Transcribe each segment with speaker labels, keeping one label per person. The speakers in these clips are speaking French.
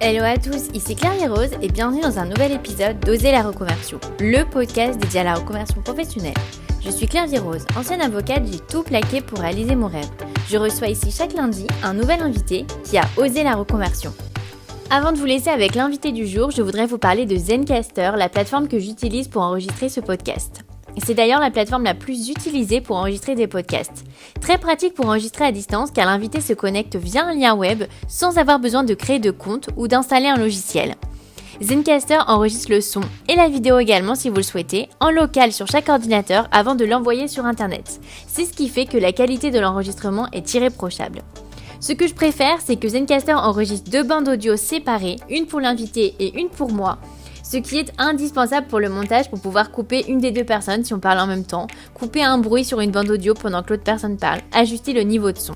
Speaker 1: Hello à tous, ici Claire et Rose et bienvenue dans un nouvel épisode d'Oser la reconversion, le podcast dédié à la reconversion professionnelle. Je suis Claire Rose, ancienne avocate, j'ai tout plaqué pour réaliser mon rêve. Je reçois ici chaque lundi un nouvel invité qui a osé la reconversion. Avant de vous laisser avec l'invité du jour, je voudrais vous parler de Zencastr, la plateforme que j'utilise pour enregistrer ce podcast. C'est d'ailleurs la plateforme la plus utilisée pour enregistrer des podcasts. Très pratique pour enregistrer à distance car l'invité se connecte via un lien web sans avoir besoin de créer de compte ou d'installer un logiciel. Zencastr enregistre le son et la vidéo également si vous le souhaitez, en local sur chaque ordinateur avant de l'envoyer sur internet. C'est ce qui fait que la qualité de l'enregistrement est irréprochable. Ce que je préfère, c'est que Zencastr enregistre 2 bandes audio séparées, une pour l'invité et une pour moi, ce qui est indispensable pour le montage pour pouvoir couper une des 2 personnes si on parle en même temps, couper un bruit sur une bande audio pendant que l'autre personne parle, ajuster le niveau de son.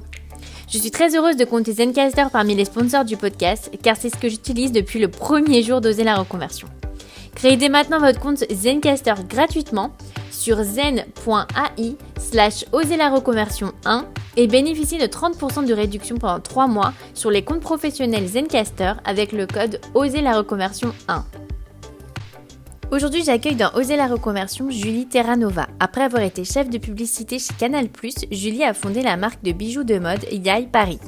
Speaker 1: Je suis très heureuse de compter Zencastr parmi les sponsors du podcast car c'est ce que j'utilise depuis le premier jour d'Oser la reconversion. Créez dès maintenant votre compte Zencastr gratuitement sur zen.ai/oserlareconversion1 et bénéficiez de 30% de réduction pendant 3 mois sur les comptes professionnels Zencastr avec le code OSERLARECONVERSION1. Aujourd'hui, j'accueille dans Oser la reconversion Julie Terranova. Après avoir été chef de publicité chez Canal+, Julie a fondé la marque de bijoux de mode Yai Paris.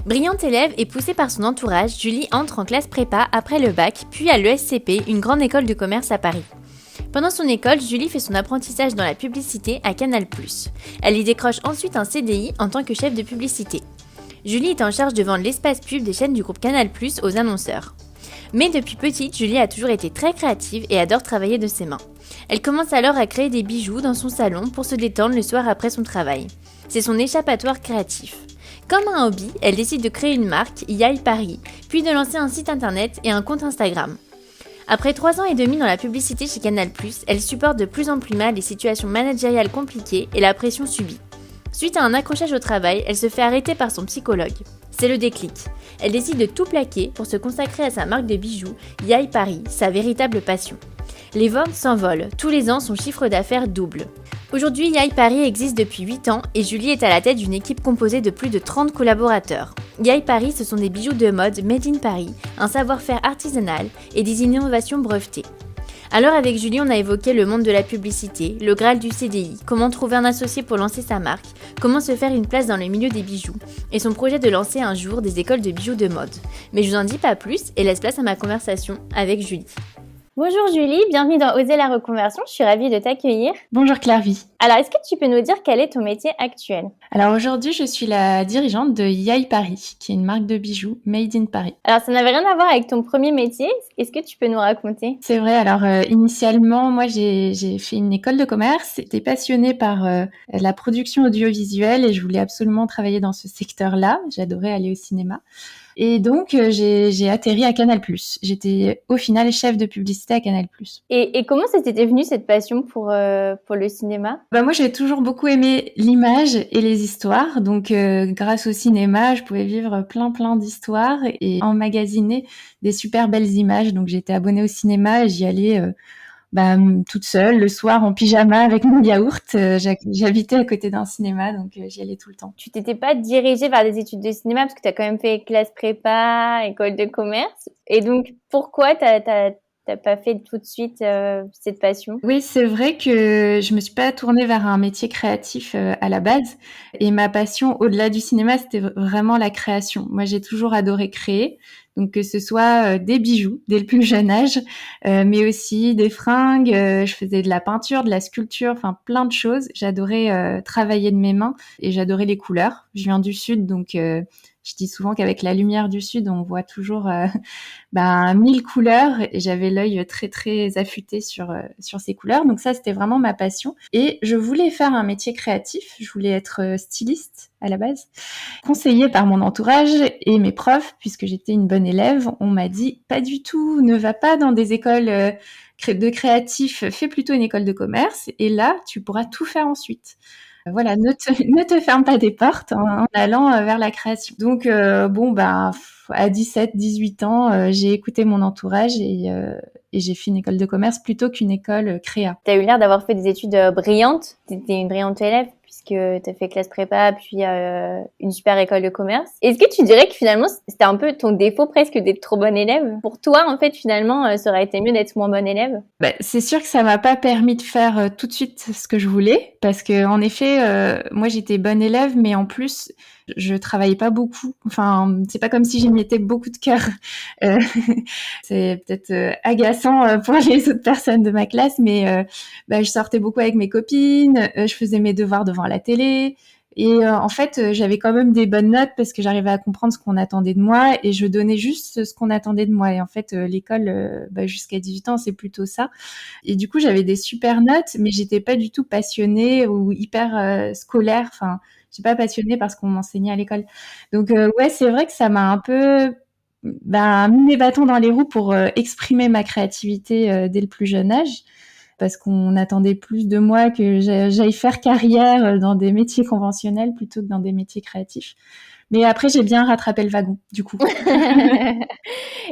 Speaker 1: Brillante élève et poussée par son entourage, Julie entre en classe prépa après le bac, puis à l'ESCP, une grande école de commerce à Paris. Pendant son école, Julie fait son apprentissage dans la publicité à Canal+. Elle y décroche ensuite un CDI en tant que chef de publicité. Julie est en charge de vendre l'espace pub des chaînes du groupe Canal+ aux annonceurs. Mais depuis petite, Julie a toujours été très créative et adore travailler de ses mains. Elle commence alors à créer des bijoux dans son salon pour se détendre le soir après son travail. C'est son échappatoire créatif. Comme un hobby, elle décide de créer une marque, Yai Paris, puis de lancer un site internet et un compte Instagram. Après 3 ans et demi dans la publicité chez Canal+, elle supporte de plus en plus mal les situations managériales compliquées et la pression subie. Suite à un accrochage au travail, elle se fait arrêter par son psychologue. C'est le déclic. Elle décide de tout plaquer pour se consacrer à sa marque de bijoux, Yai Paris, sa véritable passion. Les ventes s'envolent, tous les ans son chiffre d'affaires double. Aujourd'hui, Yai Paris existe depuis 8 ans et Julie est à la tête d'une équipe composée de plus de 30 collaborateurs. Yai Paris, ce sont des bijoux de mode made in Paris, un savoir-faire artisanal et des innovations brevetées. Alors avec Julie, on a évoqué le monde de la publicité, le Graal du CDI, comment trouver un associé pour lancer sa marque, comment se faire une place dans le milieu des bijoux, et son projet de lancer un jour des écoles de bijoux de mode. Mais je vous en dis pas plus et laisse place à ma conversation avec Julie. Bonjour Julie, bienvenue dans Oser la reconversion, je suis ravie de t'accueillir.
Speaker 2: Bonjour Claire-Vie.
Speaker 1: Alors, est-ce que tu peux nous dire quel est ton métier actuel ?
Speaker 2: Alors aujourd'hui, je suis la dirigeante de Yai Paris, qui est une marque de bijoux made in Paris.
Speaker 1: Alors, ça n'avait rien à voir avec ton premier métier, est-ce que tu peux nous raconter ?
Speaker 2: C'est vrai, alors initialement, moi j'ai fait une école de commerce, j'étais passionnée par la production audiovisuelle et je voulais absolument travailler dans ce secteur-là, j'adorais aller au cinéma. Et donc, j'ai atterri à Canal+. J'étais au final chef de publicité à Canal+.
Speaker 1: Et comment c'était venu cette passion pour le cinéma ?
Speaker 2: Moi, j'ai toujours beaucoup aimé l'image et les histoires. Donc, grâce au cinéma, je pouvais vivre plein d'histoires et emmagasiner des super belles images. Donc, j'étais abonnée au cinéma et j'y allais toute seule le soir en pyjama avec mon yaourt. J'habitais à côté d'un cinéma, donc j'y allais tout le temps.
Speaker 1: Tu t'étais pas dirigée vers des études de cinéma parce que tu as quand même fait classe prépa, école de commerce. Et donc, pourquoi t'as pas fait tout de suite cette passion ?
Speaker 2: Oui, c'est vrai que je me suis pas tournée vers un métier créatif à la base. Et ma passion, au-delà du cinéma, c'était vraiment la création. Moi, j'ai toujours adoré créer. Donc, que ce soit des bijoux dès le plus jeune âge, mais aussi des fringues. Je faisais de la peinture, de la sculpture, enfin plein de choses. J'adorais travailler de mes mains et j'adorais les couleurs. Je viens du Sud, donc je dis souvent qu'avec la lumière du Sud, on voit toujours 1000 couleurs et j'avais l'œil très affûté sur ces couleurs. Donc ça, c'était vraiment ma passion. Et je voulais faire un métier créatif. Je voulais être styliste à la base. Conseillée par mon entourage et mes profs, puisque j'étais une bonne élève, on m'a dit pas du tout, ne va pas dans des écoles de créatifs, fais plutôt une école de commerce et là, tu pourras tout faire ensuite. Voilà, ne te ferme pas des portes en allant vers la création. Donc, à 17-18 ans, j'ai écouté mon entourage et j'ai fait une école de commerce plutôt qu'une école créa.
Speaker 1: Tu as eu l'air d'avoir fait des études brillantes. Tu étais une brillante élève puisque tu as fait classe prépa, puis une super école de commerce. Est-ce que tu dirais que finalement, c'était un peu ton défaut presque d'être trop bonne élève? Pour toi, en fait, finalement, ça aurait été mieux d'être moins bonne élève?
Speaker 2: Bah, c'est sûr que ça m'a pas permis de faire tout de suite ce que je voulais, parce que en effet, moi j'étais bonne élève, mais en plus je travaillais pas beaucoup. Enfin, c'est pas comme si j'y mettais beaucoup de cœur. Euh, c'est peut-être agaçant pour les autres personnes de ma classe, mais bah, je sortais beaucoup avec mes copines, je faisais mes devoirs devant la télé. Et en fait, j'avais quand même des bonnes notes parce que j'arrivais à comprendre ce qu'on attendait de moi et je donnais juste ce qu'on attendait de moi. Et en fait, l'école, bah, jusqu'à 18 ans, c'est plutôt ça. Et du coup, j'avais des super notes, mais j'étais pas du tout passionnée ou hyper scolaire. Enfin, je suis pas passionnée par ce qu'on m'enseignait à l'école. Donc, ouais, c'est vrai que ça m'a un peu mis mes bâtons dans les roues pour exprimer ma créativité dès le plus jeune âge parce qu'on attendait plus de moi que j'aille faire carrière dans des métiers conventionnels plutôt que dans des métiers créatifs. Mais après, j'ai bien rattrapé le wagon, du coup.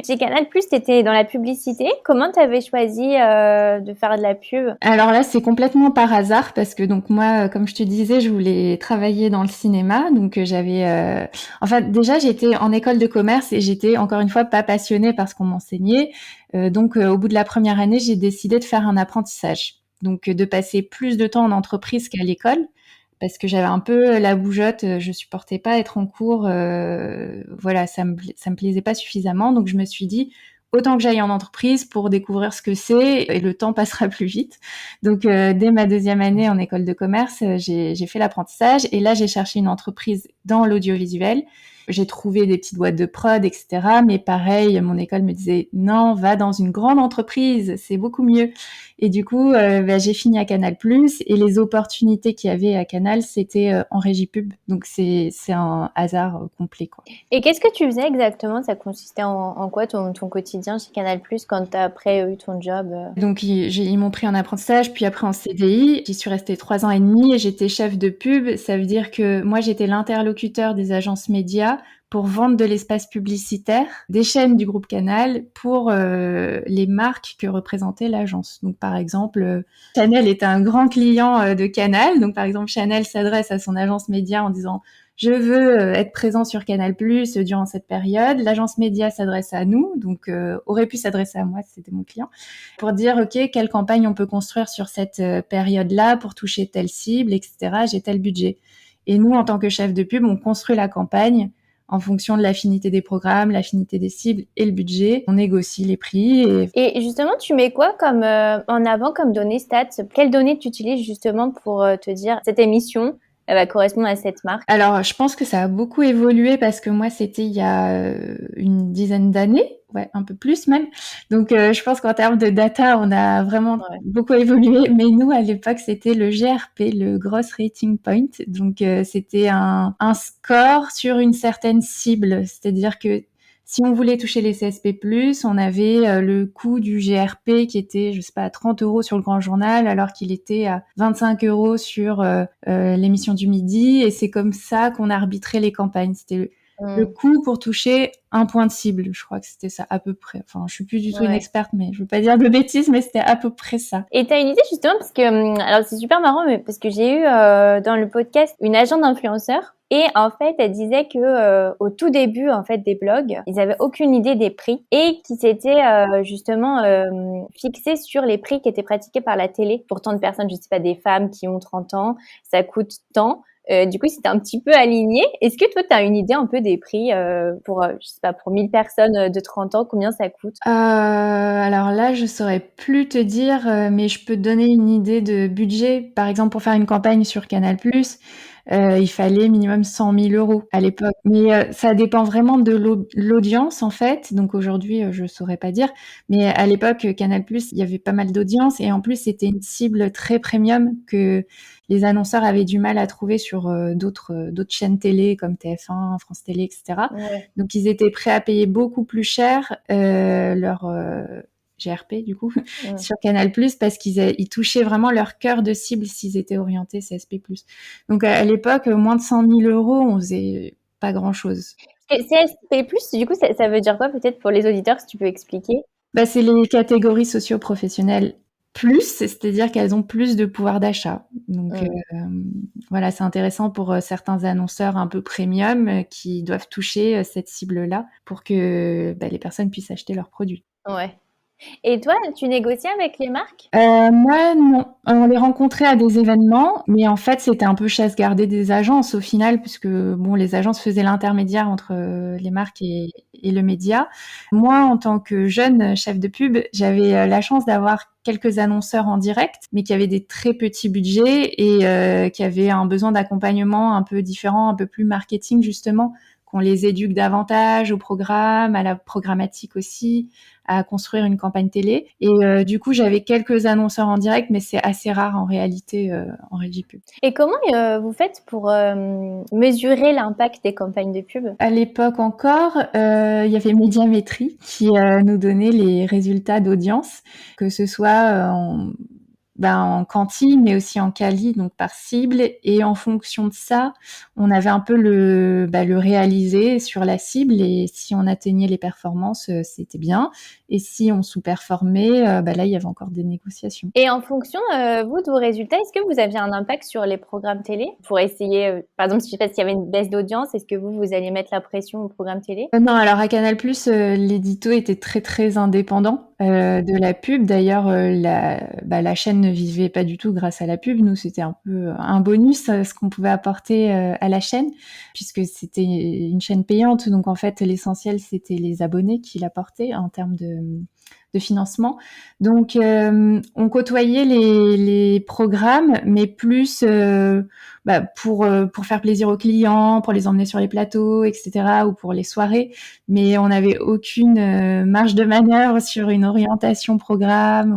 Speaker 1: Chez Canal+, tu étais dans la publicité. Comment tu avais choisi de faire de la pub?
Speaker 2: Alors là, c'est complètement par hasard parce que donc moi, comme je te disais, je voulais travailler dans le cinéma. Donc j'avais, enfin déjà j'étais en école de commerce et j'étais encore une fois pas passionnée par ce qu'on m'enseignait. Donc au bout de la première année, j'ai décidé de faire un apprentissage. Donc de passer plus de temps en entreprise qu'à l'école parce que j'avais un peu la bougeotte. Je supportais pas être en cours. Voilà, ça me plaisait pas suffisamment. Donc je me suis dit autant que j'aille en entreprise pour découvrir ce que c'est et le temps passera plus vite. Donc, dès ma deuxième année en école de commerce, j'ai fait l'apprentissage et là, j'ai cherché une entreprise dans l'audiovisuel. J'ai trouvé des petites boîtes de prod, etc. Mais pareil, mon école me disait non, va dans une grande entreprise, c'est beaucoup mieux. Et du coup, j'ai fini à Canal+, et les opportunités qu'il y avait à Canal, c'était en régie pub. Donc, c'est un hasard complet, quoi.
Speaker 1: Et qu'est-ce que tu faisais exactement? Ça consistait en quoi ton quotidien chez Canal+, quand tu as après eu ton job?
Speaker 2: Donc ils m'ont pris en apprentissage, puis après en CDI. J'y suis restée 3 ans et demi et j'étais chef de pub. Ça veut dire que moi, j'étais l'interlocuteur des agences médias pour vendre de l'espace publicitaire des chaînes du groupe Canal pour les marques que représentait l'agence. Donc par exemple, Chanel est un grand client de Canal. Donc par exemple, Chanel s'adresse à son agence média en disant je veux être présent sur Canal+ durant cette période. L'agence média s'adresse à nous, donc aurait pu s'adresser à moi si c'était mon client, pour dire ok, quelle campagne on peut construire sur cette période-là pour toucher telle cible, etc. J'ai tel budget. Et nous, en tant que chef de pub, on construit la campagne en fonction de l'affinité des programmes, l'affinité des cibles et le budget. On négocie les prix.
Speaker 1: Et justement, tu mets quoi comme en avant comme données stats? Quelles données tu utilises justement pour te dire cette émission elle va correspondre à cette marque?
Speaker 2: Alors, je pense que ça a beaucoup évolué parce que moi, c'était il y a une dizaine d'années, ouais, un peu plus même. Donc, je pense qu'en termes de data, on a vraiment beaucoup évolué. Mais nous, à l'époque, c'était le GRP, le Gross Rating Point. Donc, c'était un score sur une certaine cible. C'est-à-dire que si on voulait toucher les CSP+, on avait le coût du GRP qui était, je sais pas, à 30 € sur le Grand Journal, alors qu'il était à 25 € sur l'émission du midi. Et c'est comme ça qu'on arbitrait les campagnes. C'était le coût pour toucher un point de cible. Je crois que c'était ça à peu près. Enfin, je suis plus du tout une experte, mais je veux pas dire de bêtises, mais c'était à peu près ça.
Speaker 1: Et t'as une idée justement parce que alors c'est super marrant, mais parce que j'ai eu dans le podcast une agent d'influenceur. Et en fait, elle disait que au tout début en fait des blogs, ils avaient aucune idée des prix et qu'ils s'étaient justement fixés sur les prix qui étaient pratiqués par la télé pour tant de personnes, je sais pas, des femmes qui ont 30 ans, ça coûte tant. Du coup, c'était un petit peu aligné. Est-ce que toi, tu as une idée un peu des prix pour, je sais pas, pour 1000 personnes de 30 ans, combien ça coûte?
Speaker 2: Alors là, je saurais plus te dire, mais je peux te donner une idée de budget. Par exemple, pour faire une campagne sur Canal+, il fallait minimum 100 000 € à l'époque. Mais ça dépend vraiment de l'audience en fait. Donc aujourd'hui, je saurais pas dire. Mais à l'époque, Canal+, il y avait pas mal d'audience et en plus, c'était une cible très premium que les annonceurs avaient du mal à trouver sur d'autres chaînes télé comme TF1, France Télé, etc.
Speaker 1: Ouais.
Speaker 2: Donc ils étaient prêts à payer beaucoup plus cher leur GRP du coup sur Canal+ parce qu'ils touchaient vraiment leur cœur de cible s'ils étaient orientés CSP+. Donc à l'époque, moins de 100 000 €, on faisait pas grand-chose.
Speaker 1: CSP+, du coup, ça veut dire quoi peut-être pour les auditeurs, si tu peux expliquer?
Speaker 2: Bah, c'est les catégories socio-professionnelles plus, c'est-à-dire qu'elles ont plus de pouvoir d'achat. Donc
Speaker 1: Mm.
Speaker 2: voilà, c'est intéressant pour certains annonceurs un peu premium qui doivent toucher cette cible-là pour que les personnes puissent acheter leurs produits.
Speaker 1: Ouais. Et toi, tu négocies avec les marques?
Speaker 2: Moi, non. On les rencontrait à des événements, mais en fait, c'était un peu chasse gardée des agences au final, puisque bon, les agences faisaient l'intermédiaire entre les marques et le média. Moi, en tant que jeune chef de pub, j'avais la chance d'avoir quelques annonceurs en direct, mais qui avaient des très petits budgets et qui avaient un besoin d'accompagnement un peu différent, un peu plus marketing justement, qu'on les éduque davantage au programme, à la programmatique aussi, à construire une campagne télé. Et du coup, j'avais quelques annonceurs en direct, mais c'est assez rare en réalité en régie pub.
Speaker 1: Et comment vous faites pour mesurer l'impact des campagnes de pub?
Speaker 2: À l'époque encore, il y avait Médiamétrie qui nous donnait les résultats d'audience, que ce soit en quanti, mais aussi en quali, donc par cible. Et en fonction de ça, on avait un peu le réalisé sur la cible. Et si on atteignait les performances, c'était bien. Et si on sous-performait, là, il y avait encore des négociations.
Speaker 1: Et en fonction, vous, de vos résultats, est-ce que vous aviez un impact sur les programmes télé pour essayer, par exemple, je sais pas s'il y avait une baisse d'audience, est-ce que vous alliez mettre la pression au programme télé?
Speaker 2: Non, alors à Canal+, l'édito était très, très indépendant de la pub. D'ailleurs, la chaîne ne vivait pas du tout grâce à la pub. Nous, c'était un peu un bonus, ce qu'on pouvait apporter à la chaîne, puisque c'était une chaîne payante. Donc, en fait, l'essentiel, c'était les abonnés qui l'apportaient en termes de financement. Donc, on côtoyait les programmes, mais plus pour faire plaisir aux clients, pour les emmener sur les plateaux, etc., ou pour les soirées. Mais on n'avait aucune marge de manœuvre sur une orientation programme.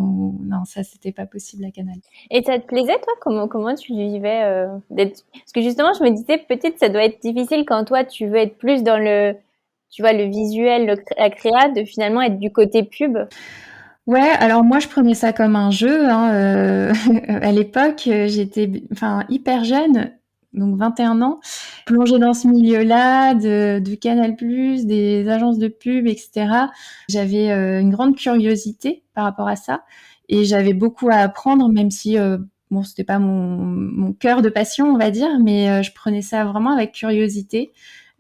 Speaker 2: Non, ça, c'était pas possible à Canal.
Speaker 1: Et ça te plaisait, toi? Comment tu vivais d'être... Parce que justement, je me disais, peut-être ça doit être difficile quand toi, tu veux être plus dans le, tu vois, le visuel, la créa, de finalement être du côté pub.
Speaker 2: Ouais, alors moi je prenais ça comme un jeu. Hein, à l'époque, j'étais hyper jeune, donc 21 ans, plongée dans ce milieu-là de Canal+, des agences de pub, etc. J'avais une grande curiosité par rapport à ça et j'avais beaucoup à apprendre, même si bon, c'était pas mon cœur de passion, on va dire, mais je prenais ça vraiment avec curiosité.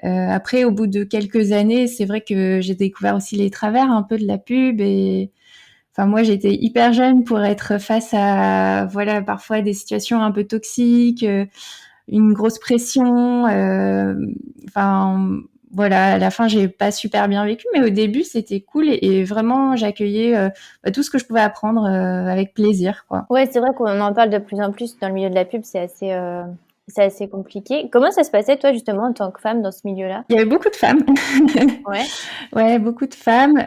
Speaker 2: Après, au bout de quelques années, c'est vrai que j'ai découvert aussi les travers un peu de la pub et moi, j'étais hyper jeune pour être face à, parfois des situations un peu toxiques, une grosse pression. À la fin, j'ai pas super bien vécu, mais au début, c'était cool et vraiment, j'accueillais tout ce que je pouvais apprendre avec plaisir, quoi.
Speaker 1: Ouais, c'est vrai qu'on en parle de plus en plus dans le milieu de la pub, c'est assez compliqué. Comment ça se passait, toi, justement, en tant que femme dans ce milieu-là?
Speaker 2: Il y avait beaucoup de femmes.
Speaker 1: Ouais.
Speaker 2: Ouais, beaucoup de femmes,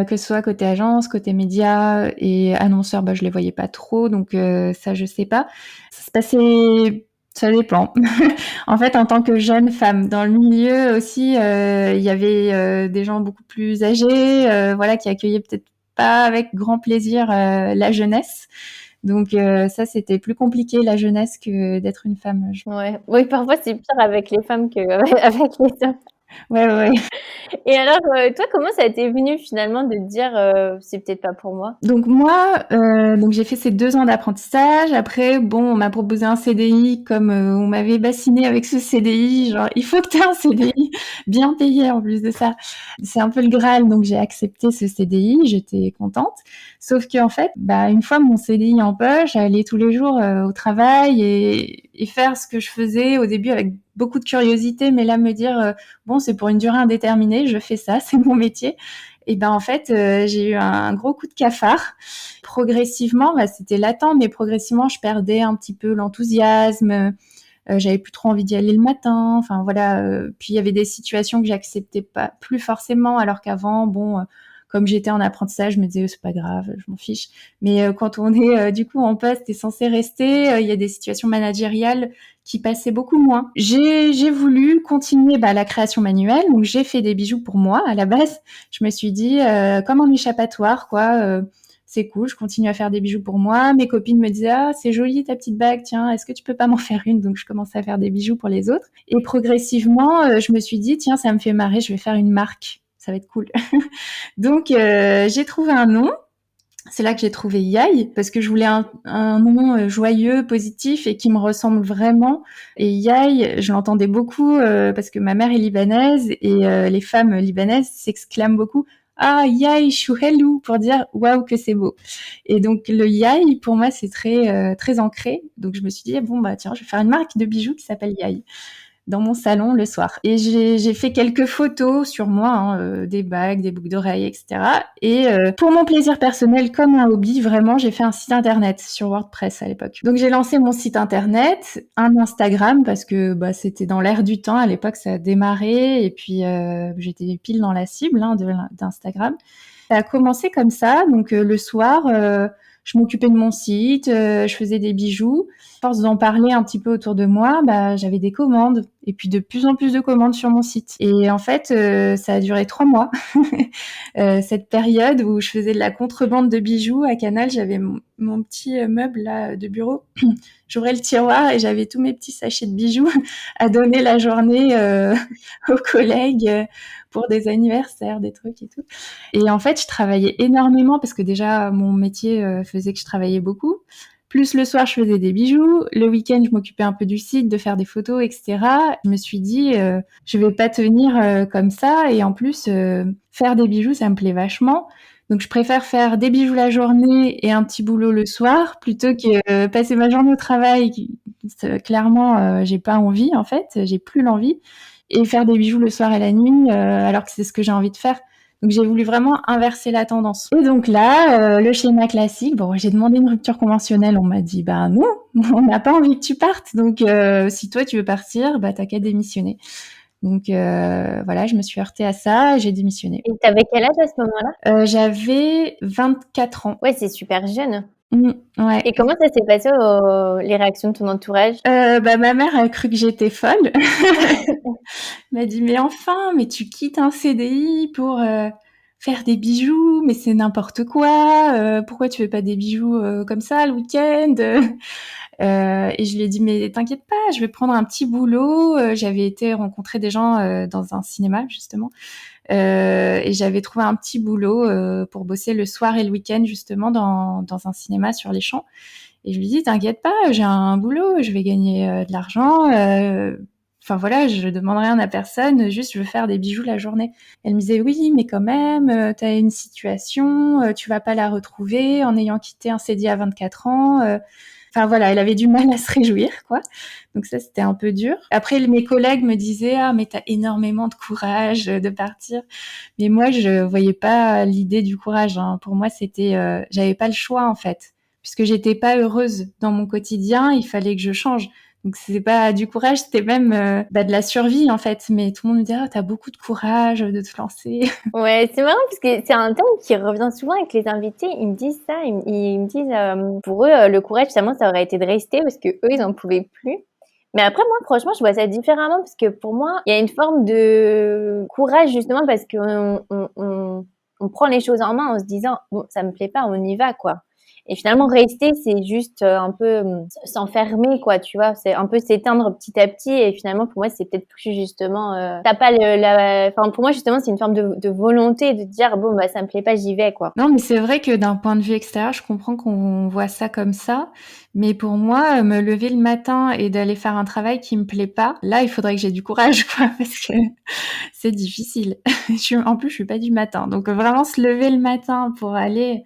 Speaker 2: que ce soit côté agence, côté média et annonceurs, je les voyais pas trop, donc ça, je sais pas. Ça se passait, ça dépend. En fait, en tant que jeune femme dans le milieu aussi, il y avait des gens beaucoup plus âgés, qui accueillaient peut-être pas avec grand plaisir la jeunesse. Donc ça, c'était plus compliqué la jeunesse que d'être une femme.
Speaker 1: Ouais. Oui, parfois c'est pire avec les femmes qu'avec les hommes.
Speaker 2: Ouais.
Speaker 1: Et alors, toi, comment ça t'est venu finalement de te dire c'est peut-être pas pour moi?
Speaker 2: Donc moi, j'ai fait ces 2 ans d'apprentissage. Après, bon, on m'a proposé un CDI comme on m'avait bassiné avec ce CDI, genre il faut que tu aies un CDI bien payé en plus de ça. C'est un peu le Graal, donc j'ai accepté ce CDI, j'étais contente. Sauf qu'en fait, une fois mon CDI en poche, j'allais tous les jours au travail et faire ce que je faisais au début avec beaucoup de curiosité, mais là me dire bon, c'est pour une durée indéterminée, je fais ça, c'est mon métier. Et en fait, j'ai eu un gros coup de cafard. Progressivement, c'était latent, mais progressivement, je perdais un petit peu l'enthousiasme. J'avais plus trop envie d'y aller le matin. Enfin voilà. Puis il y avait des situations que j'acceptais pas plus forcément, alors qu'avant, bon, comme j'étais en apprentissage, je me disais c'est pas grave, je m'en fiche. Mais quand on est du coup en poste et censé rester, il y a des situations managériales qui passaient beaucoup moins. J'ai voulu continuer la création manuelle, donc j'ai fait des bijoux pour moi à la base. Je me suis dit comme un échappatoire quoi. C'est cool, je continue à faire des bijoux pour moi. Mes copines me disaient ah c'est joli ta petite bague, tiens est-ce que tu peux pas m'en faire une? Donc je commençais à faire des bijoux pour les autres. Et progressivement je me suis dit tiens ça me fait marrer, je vais faire une marque, ça va être cool. Donc j'ai trouvé un nom C'est là que j'ai trouvé Yaï, parce que je voulais un nom joyeux, positif et qui me ressemble vraiment. Et Yaï, je l'entendais beaucoup parce que ma mère est libanaise et les femmes libanaises s'exclament beaucoup ah Yaï chouhelou pour dire waouh que c'est beau. Et donc le Yaï pour moi c'est très ancré. Donc je me suis dit bon bah tiens je vais faire une marque de bijoux qui s'appelle Yaï dans mon salon le soir. Et j'ai fait quelques photos sur moi, des bagues, des boucles d'oreilles, etc. Et pour mon plaisir personnel, comme un hobby, vraiment, j'ai fait un site internet sur WordPress à l'époque. Donc j'ai lancé mon site internet, un Instagram parce que bah, c'était dans l'air du temps. À l'époque, ça a démarré et puis j'étais pile dans la cible d'Instagram. Ça a commencé comme ça. Donc le soir, je m'occupais de mon site, je faisais des bijoux. À force d'en parler un petit peu autour de moi, bah, j'avais des commandes et puis de plus en plus de commandes sur mon site. Et en fait, ça a duré 3 mois. Cette période où je faisais de la contrebande de bijoux à Canal, j'avais mon petit meuble là de bureau. J'ouvrais le tiroir et j'avais tous mes petits sachets de bijoux à donner la journée aux collègues pour des anniversaires, des trucs et tout. Et en fait, je travaillais énormément parce que déjà, mon métier faisait que je travaillais beaucoup. Plus le soir, je faisais des bijoux. Le week-end, je m'occupais un peu du site, de faire des photos, etc. Je me suis dit, je vais pas tenir comme ça. Et en plus, faire des bijoux, ça me plaît vachement. Donc, je préfère faire des bijoux la journée et un petit boulot le soir plutôt que passer ma journée au travail. Clairement, j'ai pas envie, en fait. J'ai plus l'envie. Et faire des bijoux le soir et la nuit, alors que c'est ce que j'ai envie de faire. Donc j'ai voulu vraiment inverser la tendance. Et donc là, le schéma classique, bon, j'ai demandé une rupture conventionnelle, on m'a dit bah non, on n'a pas envie que tu partes. Donc si toi tu veux partir, bah t'as qu'à démissionner. Donc voilà, je me suis heurtée à ça, et j'ai démissionné.
Speaker 1: Et t'avais quel âge à ce moment-là?
Speaker 2: J'avais 24 ans.
Speaker 1: Ouais, c'est super jeune.
Speaker 2: Ouais.
Speaker 1: Et comment ça s'est passé les réactions de ton entourage?
Speaker 2: Bah ma mère a cru que j'étais folle. M'a dit mais enfin, mais tu quittes un CDI pour faire des bijoux, mais c'est n'importe quoi. Pourquoi tu fais pas des bijoux comme ça le week-end Et je lui ai dit mais t'inquiète pas, je vais prendre un petit boulot. J'avais été rencontrer des gens dans un cinéma justement, et j'avais trouvé un petit boulot pour bosser le soir et le week-end justement dans un cinéma sur les champs. Et je lui dis t'inquiète pas, j'ai un boulot, je vais gagner de l'argent. Enfin voilà, je demande rien à personne, juste je veux faire des bijoux la journée. Elle me disait oui, mais quand même, t'as une situation, tu vas pas la retrouver en ayant quitté un CDI à 24 ans. Enfin voilà, elle avait du mal à se réjouir, quoi. Donc ça, c'était un peu dur. Après, mes collègues me disaient ah mais t'as énormément de courage de partir. Mais moi, je voyais pas l'idée du courage. Hein. Pour moi, c'était, j'avais pas le choix en fait, puisque j'étais pas heureuse dans mon quotidien. Il fallait que je change. Donc c'est pas du courage, c'était même de la survie en fait. Mais tout le monde me dit ah t'as beaucoup de courage de te lancer.
Speaker 1: Ouais, c'est marrant parce que c'est un terme qui revient souvent avec les invités. Ils me disent ça, ils me disent pour eux le courage finalement ça aurait été de rester parce que eux ils en pouvaient plus. Mais après moi franchement je vois ça différemment parce que pour moi il y a une forme de courage justement parce qu'on prend les choses en main en se disant bon ça me plaît pas on y va quoi. Et finalement, rester, c'est juste un peu s'enfermer, quoi, tu vois. C'est un peu s'éteindre petit à petit. Et finalement, pour moi, c'est peut-être plus justement... t'as pas Enfin, pour moi, justement, c'est une forme de volonté de dire, bon, bah, ça me plaît pas, j'y vais, quoi.
Speaker 2: Non, mais c'est vrai que d'un point de vue extérieur, je comprends qu'on voit ça comme ça. Mais pour moi, me lever le matin et d'aller faire un travail qui me plaît pas, là, il faudrait que j'ai du courage, quoi, parce que c'est difficile. En plus, je suis pas du matin. Donc, vraiment se lever le matin pour aller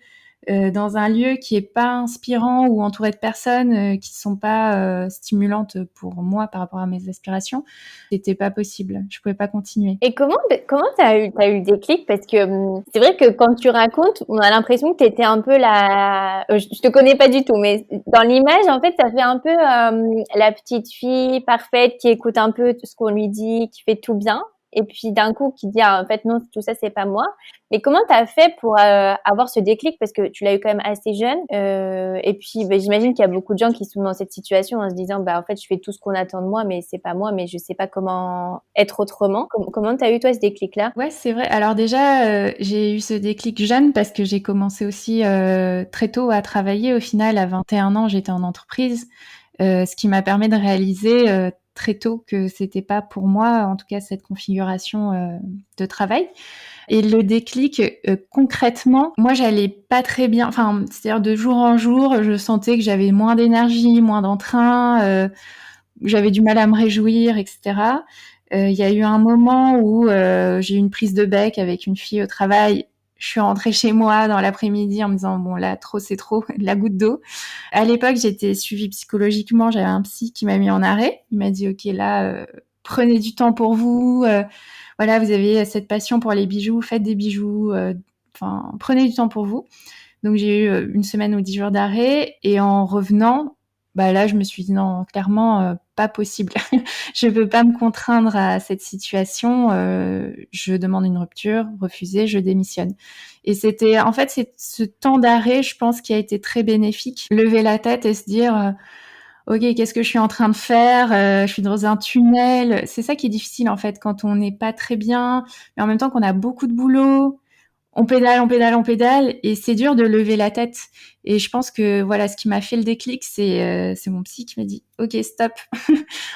Speaker 2: dans un lieu qui est pas inspirant ou entouré de personnes qui sont pas stimulantes pour moi par rapport à mes aspirations, c'était pas possible. Je pouvais pas continuer.
Speaker 1: Et comment t'as eu le déclic? Parce que c'est vrai que quand tu racontes, on a l'impression que t'étais un peu je te connais pas du tout, mais dans l'image, en fait, ça fait un peu la petite fille parfaite qui écoute un peu tout ce qu'on lui dit, qui fait tout bien. Et puis d'un coup, qui dit ah, en fait non, tout ça c'est pas moi. Mais comment t'as fait pour avoir ce déclic parce que tu l'as eu quand même assez jeune et puis bah, j'imagine qu'il y a beaucoup de gens qui sont dans cette situation en se disant bah en fait je fais tout ce qu'on attend de moi mais c'est pas moi mais je sais pas comment être autrement. Comment t'as eu toi ce déclic là?
Speaker 2: Ouais, c'est vrai. Alors déjà, j'ai eu ce déclic jeune parce que j'ai commencé aussi très tôt à travailler. Au final, à 21 ans, j'étais en entreprise, ce qui m'a permis de réaliser très tôt que c'était pas pour moi, en tout cas cette configuration de travail. Et le déclic, concrètement, moi j'allais pas très bien. Enfin, c'est-à-dire de jour en jour, je sentais que j'avais moins d'énergie, moins d'entrain, j'avais du mal à me réjouir, etc. Il y a eu un moment où j'ai eu une prise de bec avec une fille au travail. Je suis rentrée chez moi dans l'après-midi en me disant bon là trop c'est trop, la goutte d'eau. À l'époque j'étais suivie psychologiquement, j'avais un psy qui m'a mis en arrêt. Il m'a dit ok là prenez du temps pour vous. Voilà vous avez cette passion pour les bijoux, faites des bijoux. Enfin prenez du temps pour vous. Donc j'ai eu une semaine ou 10 jours d'arrêt et en revenant, bah là je me suis dit non clairement pas possible. Je peux pas me contraindre à cette situation. Je demande une rupture, refusé, je démissionne. Et c'était en fait c'est ce temps d'arrêt, je pense, qui a été très bénéfique. Lever la tête et se dire ok, qu'est-ce que je suis en train de faire Je suis dans un tunnel. C'est ça qui est difficile en fait quand on n'est pas très bien, mais en même temps qu'on a beaucoup de boulot. On pédale, on pédale, on pédale, et c'est dur de lever la tête. Et je pense que voilà, ce qui m'a fait le déclic, c'est mon psy qui m'a dit, ok, stop,